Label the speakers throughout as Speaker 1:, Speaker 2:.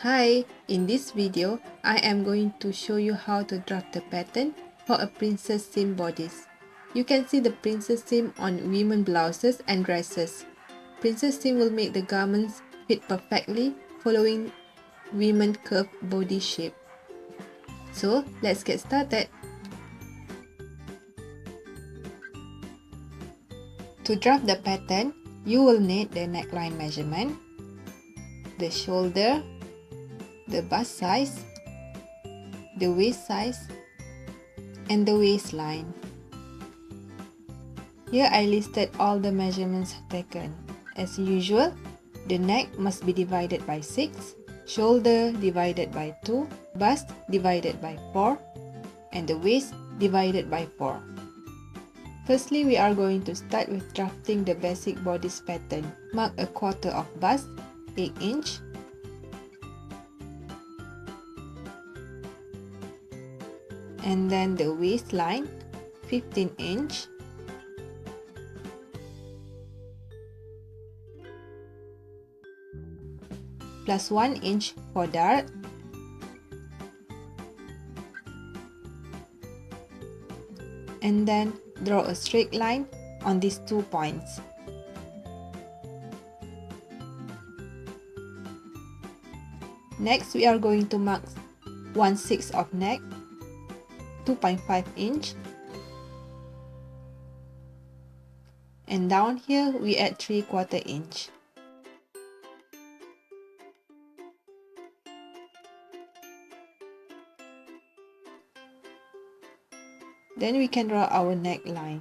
Speaker 1: Hi, in this video, I am going to show you how to draft the pattern for a princess seam bodice. You can see the princess seam on women blouses and dresses. Princess seam will make the garments fit perfectly following women curved body shape. So let's get started. To draft the pattern, you will need the neckline measurement, the shoulder, the bust size, the waist size, and the waistline. Here I listed all the measurements taken. As usual, the neck must be divided by 6, shoulder divided by 2, bust divided by 4, and the waist divided by 4. Firstly, we are going to start with drafting the basic bodice pattern. Mark a quarter of bust, 8 inch. And then the waistline, 15 inch. Plus 1 inch for dart. And then draw a straight line on these 2 points. Next, we are going to mark 1/6 of neck, 2.5 inch. And down here, we add 3/4 inch. Then we can draw our neckline.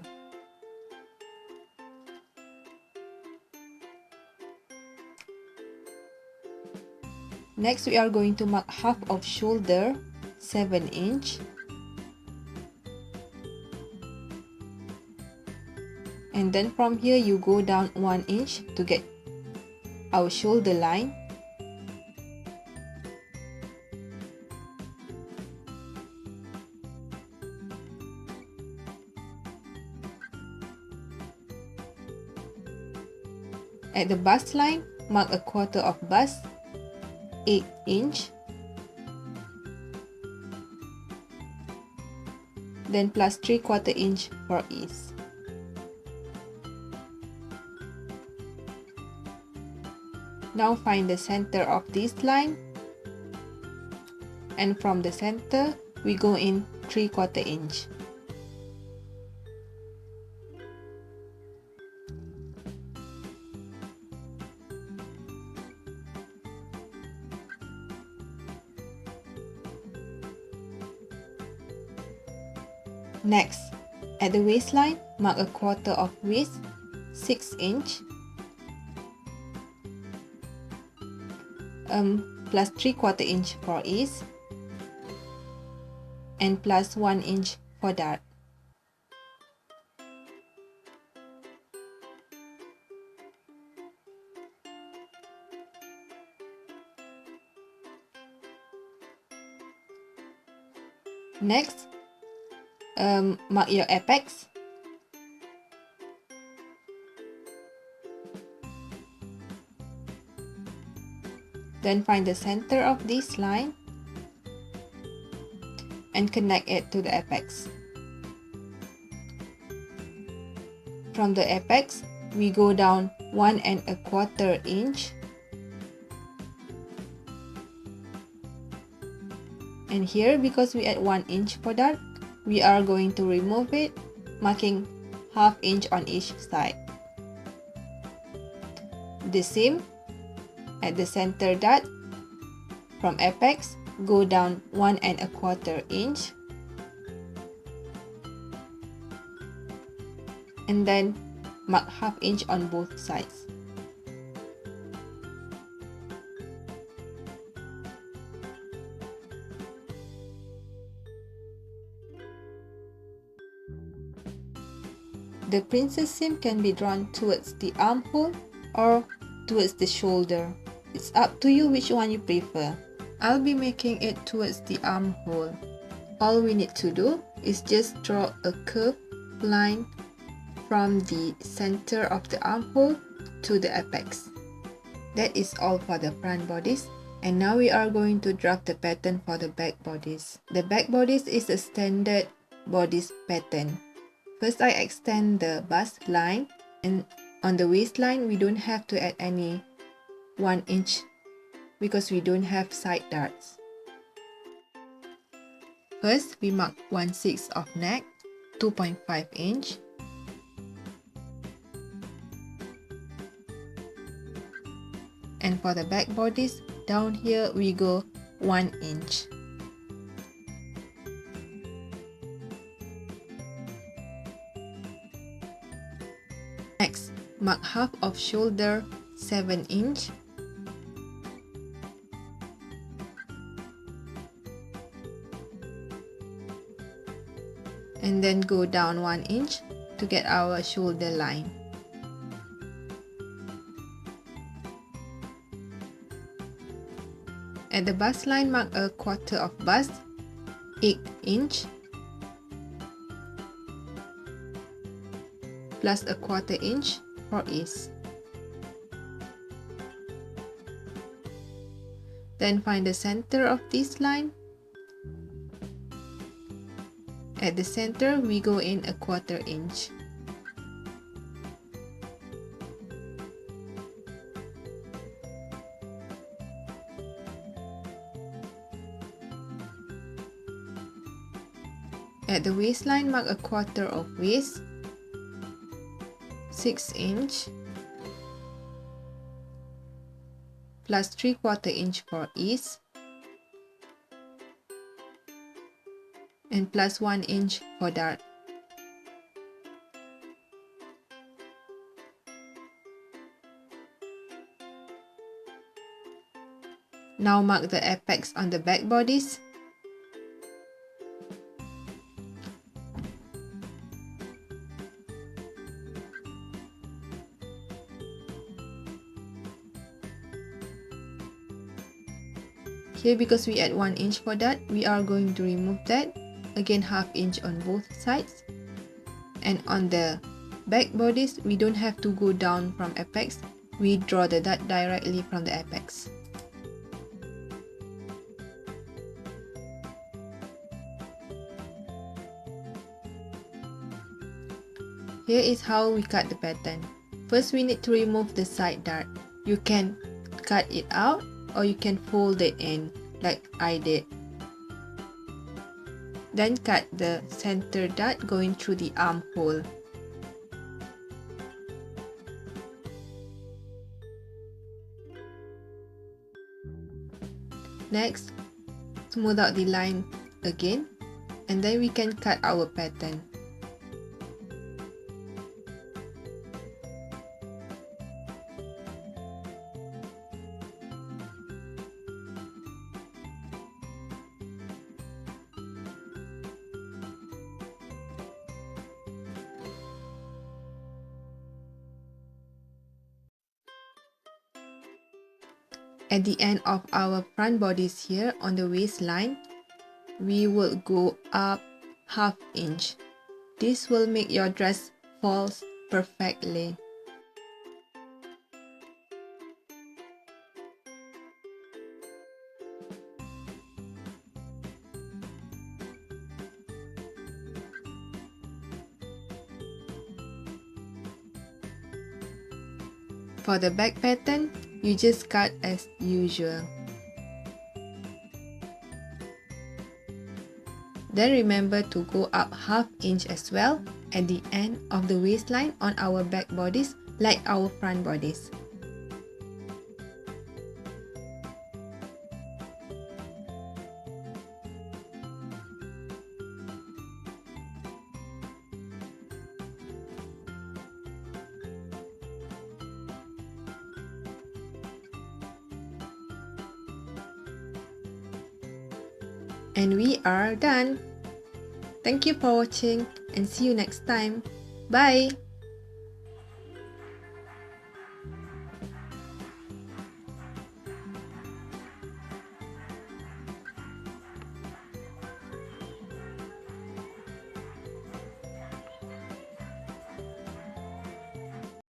Speaker 1: Next, we are going to mark half of shoulder, 7 inch. And then from here, you go down 1 inch to get our shoulder line. At the bust line, mark a quarter of bust, 8 inch. Then plus 3/4 inch for ease. Now find the center of this line. And from the center, we go in 3/4 inch. Next, at the waistline, mark a quarter of waist, 6 inch. Plus 3/4 inch for ease. And plus 1 inch for dart. Next, mark your apex. Then find the center of this line and connect it to the apex. From the apex, we go down 1.25 inch. And here, because we add 1 inch for dart, we are going to remove it, marking ½ inch on each side. The same at the center dart, from apex, go down 1.25 inch. And then mark ½ inch on both sides. The princess seam can be drawn towards the armhole or towards the shoulder. It's up to you which one you prefer. I'll be making it towards the armhole. All we need to do is just draw a curved line from the center of the armhole to the apex. That is all for the front bodice. And now we are going to draft the pattern for the back bodice. The back bodice is a standard bodice pattern. First, I extend the bust line, and on the waistline we don't have to add any 1 inch because we don't have side darts. First, we mark 1/6 of neck, 2.5 inch. And for the back bodice, down here we go 1 inch. Next, mark half of shoulder, 7 inch. And then go down 1 inch to get our shoulder line. At the bust line, mark a quarter of bust, 8 inch, plus a quarter inch for ease. Then find the center of this line. At the center, we go in a quarter inch. At the waistline, mark a quarter of waist, 6 inch, plus 3/4 inch for ease, and plus 1 inch for dart. Now mark the apex on the back bodice. Here, because we add 1 inch for that, we are going to remove that. Again, 1/2 inch on both sides. And on the back bodice, we don't have to go down from apex. We draw the dart directly from the apex. Here is how we cut the pattern. First, we need to remove the side dart. You can cut it out or you can fold it in like I did. Then cut the center dart going through the armhole. Next, smooth out the line again, and then we can cut our pattern. At the end of our front bodice here on the waistline, we will go up 1/2 inch. This will make your dress fall perfectly. For the back pattern, you just cut as usual. Then remember to go up 1/2 inch as well at the end of the waistline on our back bodice like our front bodice. And we are done. Thank you for watching and see you next time. Bye!